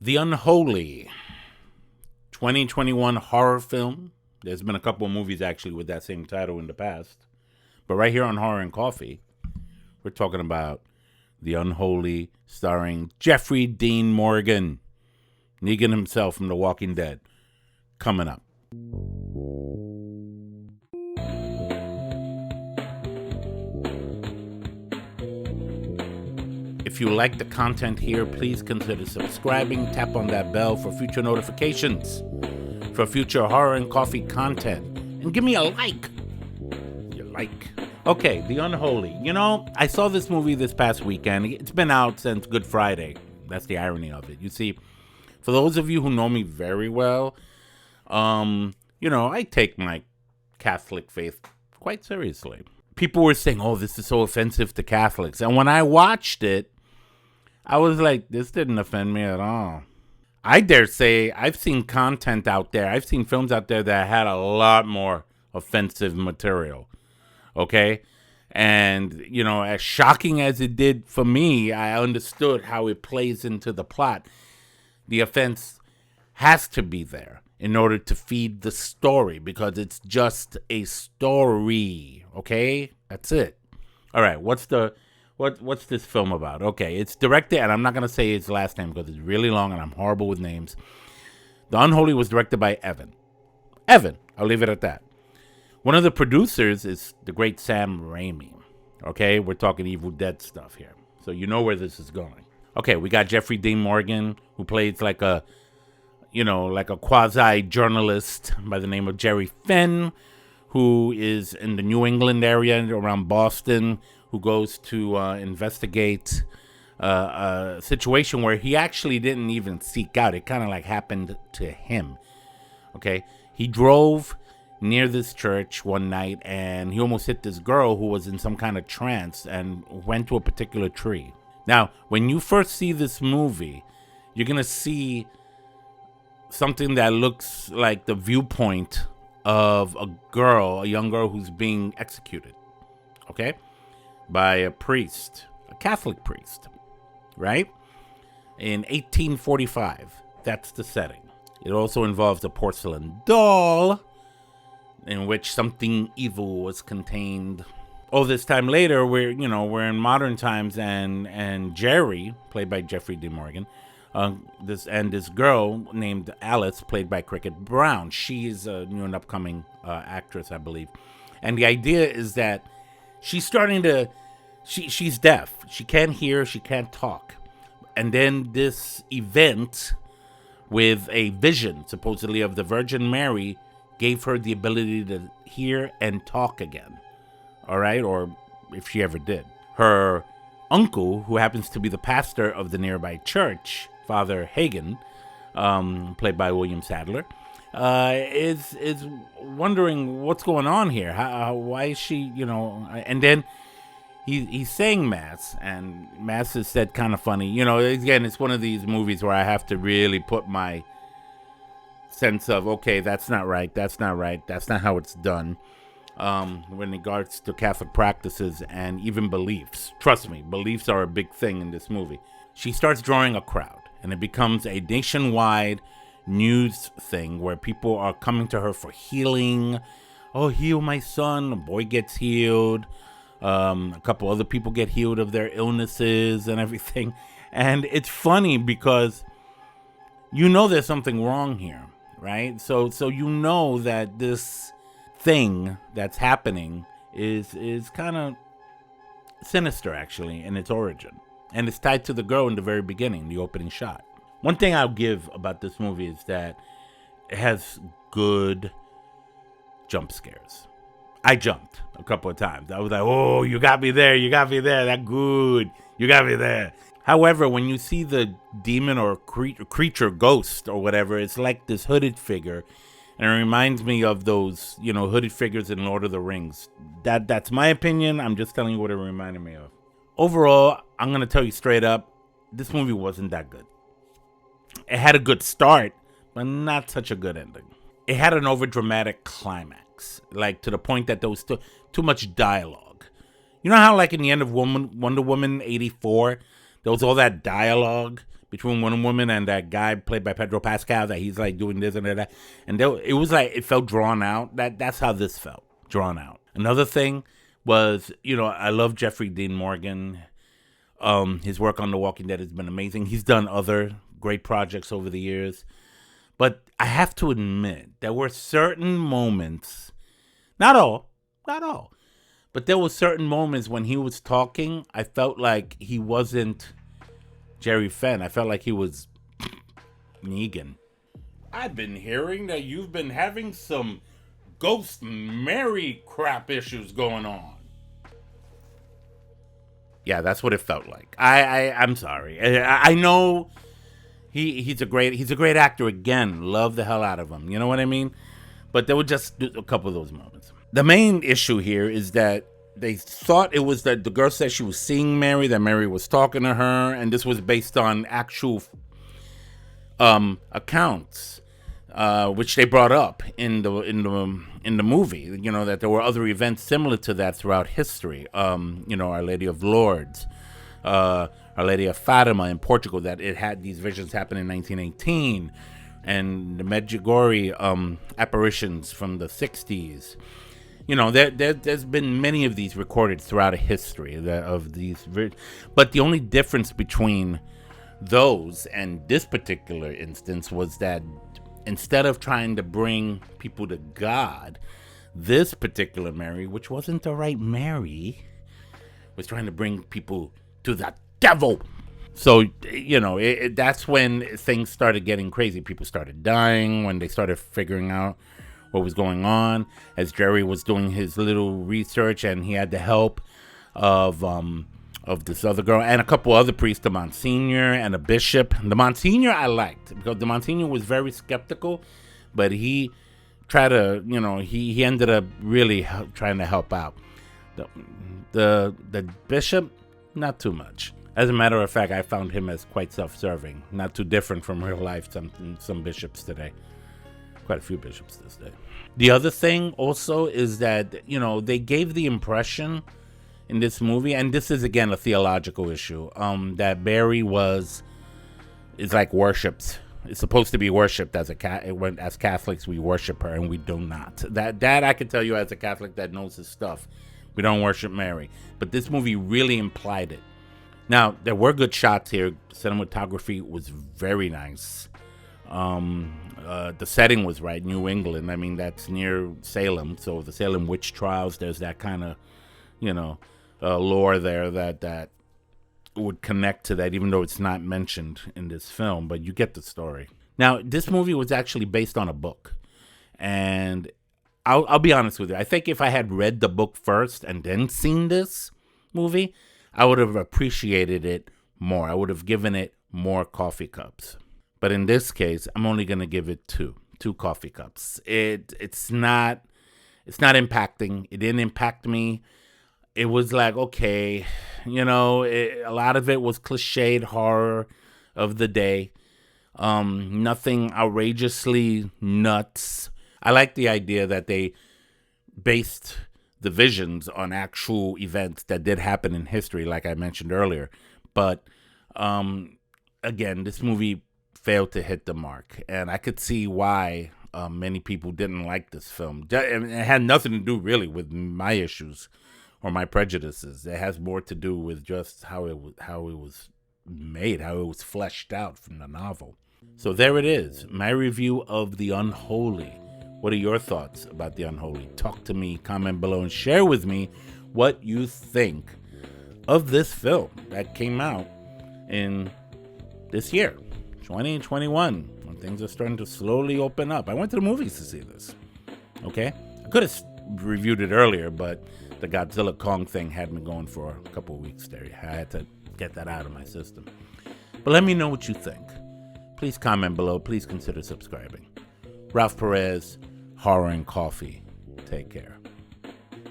The Unholy, 2021 horror film. There's been a couple of movies actually with that same title in the past. But right here on Horror and Coffee, we're talking about The Unholy, starring Jeffrey Dean Morgan, Negan himself from The Walking Dead, coming up. If you like the content here, please consider subscribing. Tap on that bell for future notifications, for future Horror and Coffee content. And give me a like. You like. Okay, The Unholy. You know, I saw this movie this past weekend. It's been out since Good Friday. That's the irony of it. You see, for those of you who know me very well, I take my Catholic faith quite seriously. People were saying, oh, this is so offensive to Catholics. And when I watched it, I was like, this didn't offend me at all. I dare say I've seen content out there. I've seen films out there that had a lot more offensive material. Okay? And, as shocking as it did for me, I understood how it plays into the plot. The offense has to be there in order to feed the story because it's just a story. Okay? That's it. All right, what's this film about? Okay, it's directed, and I'm not going to say his last name because it's really long and I'm horrible with names. The Unholy was directed by Evan. I'll leave it at that. One of the producers is the great Sam Raimi. Okay, we're talking Evil Dead stuff here. So you know where this is going. Okay, we got Jeffrey Dean Morgan, who plays like a quasi-journalist by the name of Jerry Finn, who is in the New England area around Boston, who goes to investigate a situation where he actually didn't even seek out. It kind of like happened to him. Okay, he drove near this church one night and he almost hit this girl who was in some kind of trance and went to a particular tree. Now, when you first see this movie, you're going to see something that looks like the viewpoint of a young girl who's being executed, okay, by a priest, a Catholic priest, right? In 1845, that's the setting. It also involves a porcelain doll in which something evil was contained. All this time later, we're in modern times, and Jerry, played by Jeffrey Dean Morgan, this girl named Alice, played by Cricket Brown. She is a new and upcoming actress, I believe. And the idea is that she's deaf. She can't hear, she can't talk. And then this event with a vision, supposedly of the Virgin Mary, gave her the ability to hear and talk again. All right? Or if she ever did. Her uncle, who happens to be the pastor of the nearby church, Father Hagen, played by William Sadler, is wondering what's going on here. Why is she, and then he's saying Mass, and Mass is said kind of funny. Again, it's one of these movies where I have to really put my sense of, okay, that's not right, that's not how it's done, when regards to Catholic practices and even beliefs. Trust me, beliefs are a big thing in this movie. She starts drawing a crowd, and it becomes a nationwide news thing where people are coming to her for healing. Oh, heal my son. A boy gets healed. A couple other people get healed of their illnesses and everything. And it's funny because there's something wrong here, right? So that this thing that's happening is kind of sinister, actually, in its origin. And it's tied to the girl in the very beginning, the opening shot. One thing I'll give about this movie is that it has good jump scares. I jumped a couple of times. I was like, oh, you got me there. That good. You got me there. However, when you see the demon or creature, ghost or whatever, it's like this hooded figure. And it reminds me of those, hooded figures in Lord of the Rings. That's my opinion. I'm just telling you what it reminded me of. Overall, I'm going to tell you straight up, this movie wasn't that good. It had a good start, but not such a good ending. It had an overdramatic climax, like to the point that there was too much dialogue. You know how like in the end of Wonder Woman 84, there was all that dialogue between one woman and that guy played by Pedro Pascal, that he's like doing this and that. And it was like, it felt drawn out. That's how this felt, drawn out. Another thing was, I love Jeffrey Dean Morgan. His work on The Walking Dead has been amazing. He's done other great projects over the years. But I have to admit, there were certain moments, not all, but there were certain moments when he was talking, I felt like he wasn't Jerry Fenn. I felt like he was Negan. I've been hearing that you've been having some Ghost Mary crap issues going on. Yeah, that's what it felt like. I'm sorry. I know he's a great actor again. Love the hell out of him. You know what I mean? But there were just a couple of those moments. The main issue here is that they thought it was that the girl said she was seeing Mary, that Mary was talking to her, and this was based on actual accounts, which they brought up in the movie. That there were other events similar to that throughout history. Our Lady of Lourdes, Our Lady of Fatima in Portugal, that it had these visions happen in 1918, and the Medjugorje apparitions from the 60s. There's been many of these recorded throughout a history of these. But the only difference between those and this particular instance was that instead of trying to bring people to God, this particular Mary, which wasn't the right Mary, was trying to bring people to the devil. So, that's when things started getting crazy. People started dying, when they started figuring out what was going on, as Jerry was doing his little research, and he had the help of this other girl and a couple other priests, the Monsignor and a bishop. The Monsignor I liked, because the Monsignor was very skeptical, but he tried to, he ended up really trying to help out. The bishop, not too much. As a matter of fact, I found him as quite self-serving, not too different from real life. Some bishops today. Quite a few bishops this day. The other thing also is that, they gave the impression in this movie, and this is again a theological issue, that Mary is like worshipped. It's supposed to be worshipped as Catholics. We worship her, and we do not. That I can tell you as a Catholic that knows his stuff. We don't worship Mary, but this movie really implied it. Now there were good shots here. Cinematography was very nice. The setting was right, New England. I mean, that's near Salem, so the Salem witch trials. There's that kind of, lore there that would connect to that, even though it's not mentioned in this film. But you get the story. Now, this movie was actually based on a book, and I'll be honest with you. I think if I had read the book first and then seen this movie, I would have appreciated it more. I would have given it more coffee cups. But in this case, I'm only going to give it two coffee cups. It's not impacting. It didn't impact me. It was like, okay, a lot of it was cliched horror of the day. Nothing outrageously nuts. I like the idea that they based the visions on actual events that did happen in history, like I mentioned earlier. But again, this movie failed to hit the mark, and I could see why many people didn't like this film. It had nothing to do really with my issues or my prejudices. It has more to do with just how it was made, how it was fleshed out from the novel. So there it is, my review of The Unholy. What are your thoughts about The Unholy? Talk to me, comment below, and share with me what you think of this film that came out in this year, 2021, when things are starting to slowly open up. I went to the movies to see this, okay? I could have reviewed it earlier, but the Godzilla Kong thing had me going for a couple of weeks there. I had to get that out of my system. But let me know what you think. Please comment below. Please consider subscribing. Ralph Perez, Horror and Coffee. Take care.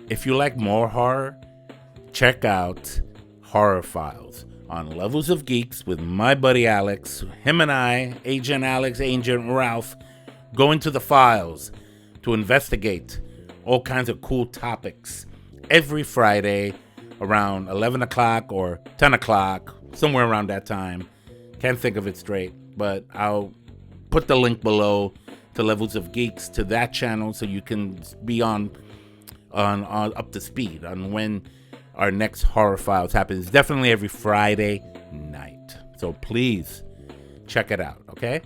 If you like more horror, check out Horror Files on Levels of Geeks with my buddy Alex. Him and I, Agent Alex, Agent Ralph, go into the files to investigate all kinds of cool topics every Friday around 11 o'clock or 10 o'clock, somewhere around that time. Can't think of it straight, but I'll put the link below to Levels of Geeks to that channel so you can be on up to speed on when our next Horror Files happens. Definitely every Friday night. So please check it out, okay?